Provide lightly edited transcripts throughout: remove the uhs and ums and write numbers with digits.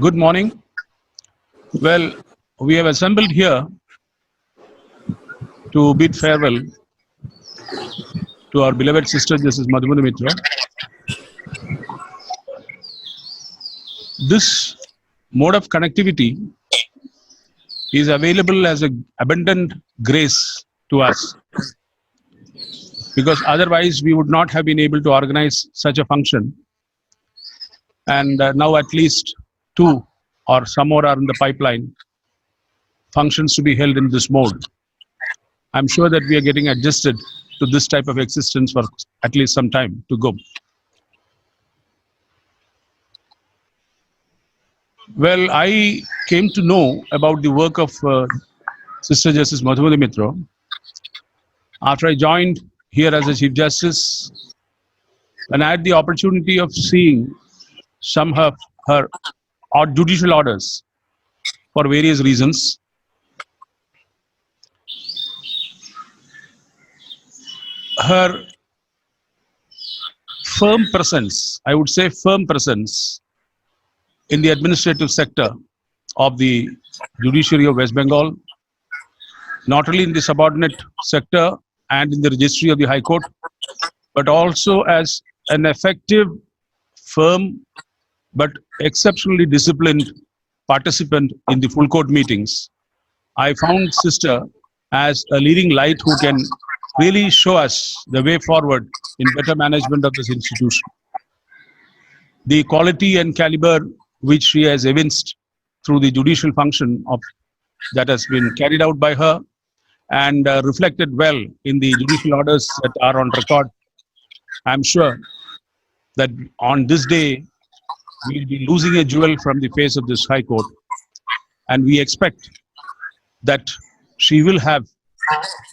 Good morning. Well, we have assembled here to bid farewell to our beloved sister, Justice Madhumati Mitra. This mode of connectivity is available as an abundant grace to us, because otherwise we would not have been able to organize such a function. And now at least 2 or some more are in the pipeline, functions to be held in this mode. I'm sure that we are getting adjusted to this type of existence for at least some time to go. Well, I came to know about the work of Sister Justice Madhumati Mitra after I joined here as a Chief Justice, and I had the opportunity of seeing some of her judicial orders for various reasons. Her firm presence, I would say firm presence, in the administrative sector of the judiciary of West Bengal, not only in the subordinate sector and in the registry of the High Court, but also as an effective, firm, but exceptionally disciplined participant in the full court meetings. I found Sister as a leading light who can really show us the way forward in better management of this institution. The quality and caliber which she has evinced through the judicial function that has been carried out by her and reflected well in the judicial orders that are on record. I'm sure that on this day, we'll be losing a jewel from the face of this High Court, and we expect that she will have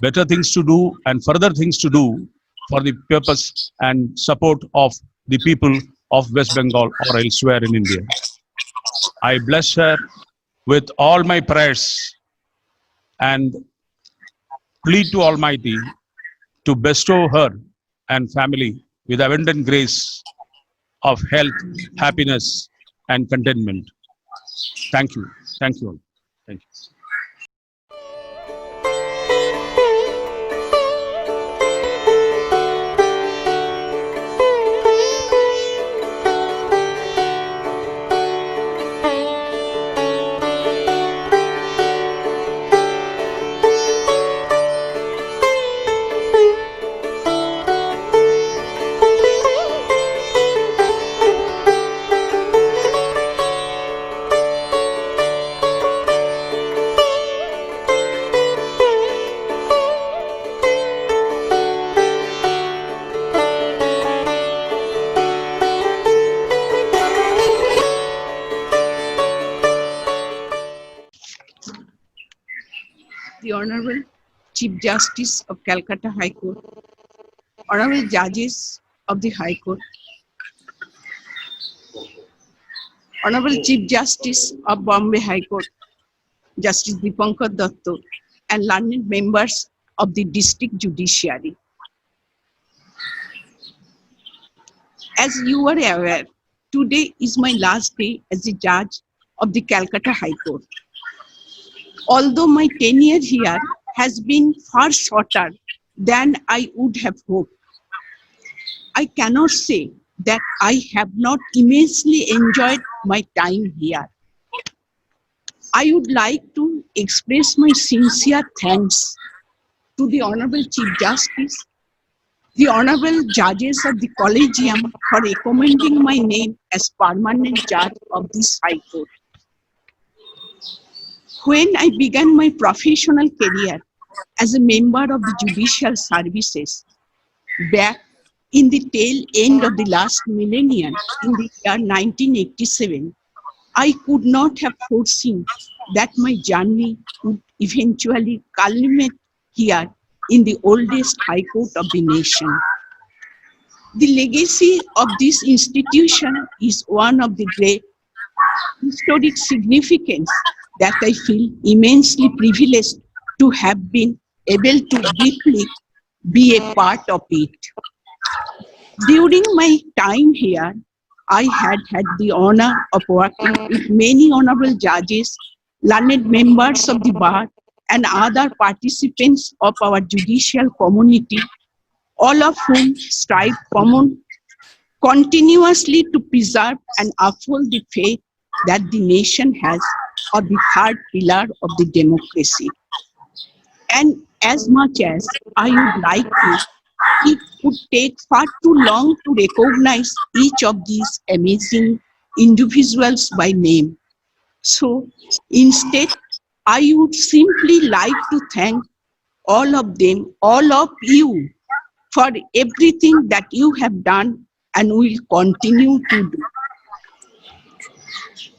better things to do and further things to do for the purpose and support of the people of West Bengal or elsewhere in India. I bless her with all my prayers and plead to Almighty to bestow her and family with abundant grace of health, happiness, and contentment. Thank you. Thank you all. Thank you. The Honorable Chief Justice of Calcutta High Court, Honorable Judges of the High Court, Honorable Chief Justice of Bombay High Court, Justice Dipankar Datta, and learned members of the District Judiciary. As you are aware, today is my last day as a judge of the Calcutta High Court. Although my tenure here has been far shorter than I would have hoped, I cannot say that I have not immensely enjoyed my time here. I would like to express my sincere thanks to the Honorable Chief Justice, the Honorable Judges of the Collegium for recommending my name as permanent judge of this High Court. When I began my professional career as a member of the judicial services back in the tail end of the last millennium in the year 1987, I could not have foreseen that my journey would eventually culminate here in the oldest High Court of the nation. The legacy of this institution is one of the great historic significance that I feel immensely privileged to have been able to deeply be a part of it. During my time here, I had had the honor of working with many honorable judges, learned members of the bar, and other participants of our judicial community, all of whom strive continuously to preserve and uphold the faith that the nation has of the third pillar of the democracy. And as much as I would like to, it would take far too long to recognize each of these amazing individuals by name. So instead, I would simply like to thank all of them, all of you, for everything that you have done and will continue to do.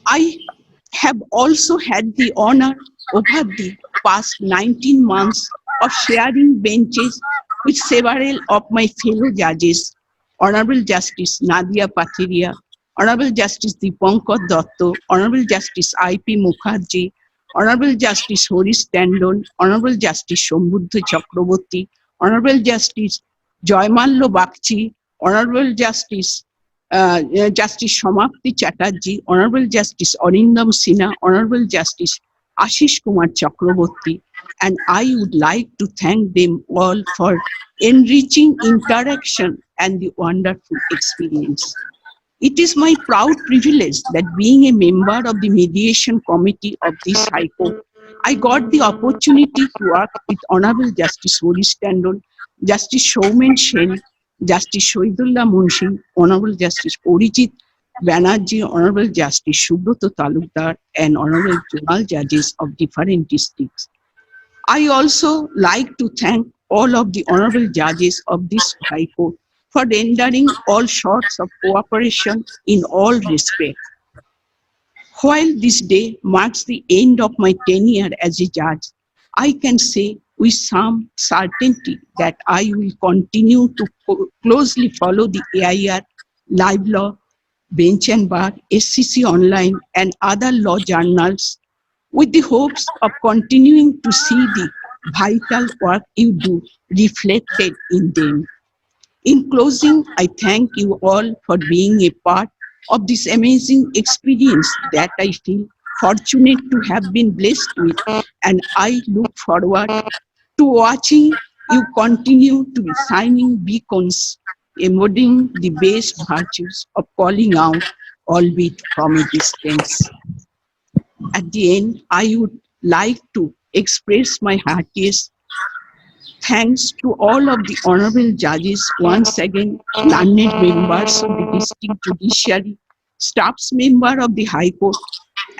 I have also had the honor over the past 19 months of sharing benches with several of my fellow judges, Honorable Justice Nadia Pathiria, Honorable Justice Dipankar Dotto, Honorable Justice I.P. Mukherjee, Honorable Justice Horish Tandon, Honorable Justice Shambhuddha Chakraborty, Honorable Justice Joymallo Bagchi, Honorable Justice Justice Samapti Chatterjee, Honorable Justice Arindam Sinha, Honorable Justice Ashish Kumar Chakraborty, and I would like to thank them all for enriching interaction and the wonderful experience. It is my proud privilege that being a member of the mediation committee of this High Court, I got the opportunity to work with Honorable Justice Horish Tandon, Justice Soumen Sen, Justice Shahidullah Munshi, Honorable Justice Orijit Banerjee, Honorable Justice Subroto Talukdar, and Honorable Zonal Judges of different districts. I also like to thank all of the Honorable Judges of this High Court for rendering all sorts of cooperation in all respects. While this day marks the end of my tenure as a judge, I can say with some certainty that I will continue to closely follow the AIR, Live Law, Bench and Bar, SCC Online, and other law journals with the hopes of continuing to see the vital work you do reflected in them. In closing, I thank you all for being a part of this amazing experience that I feel fortunate to have been blessed with, and I look forward to watching you continue to be shining beacons, embodying the best virtues of calling out, albeit from a distance. At the end, I would like to express my heartiest thanks to all of the honorable judges, once again, learned members of the district judiciary, staffs member of the High Court,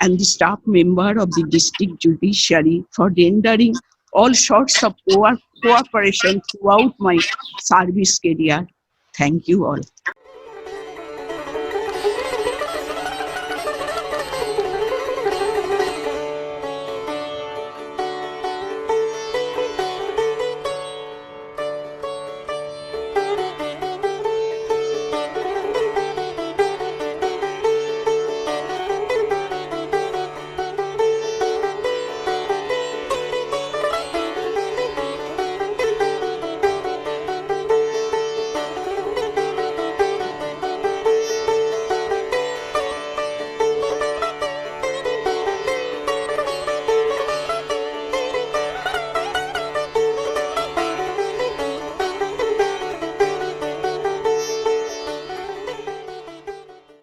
and the staff member of the district judiciary for rendering all sorts of cooperation throughout my service career. Thank you all.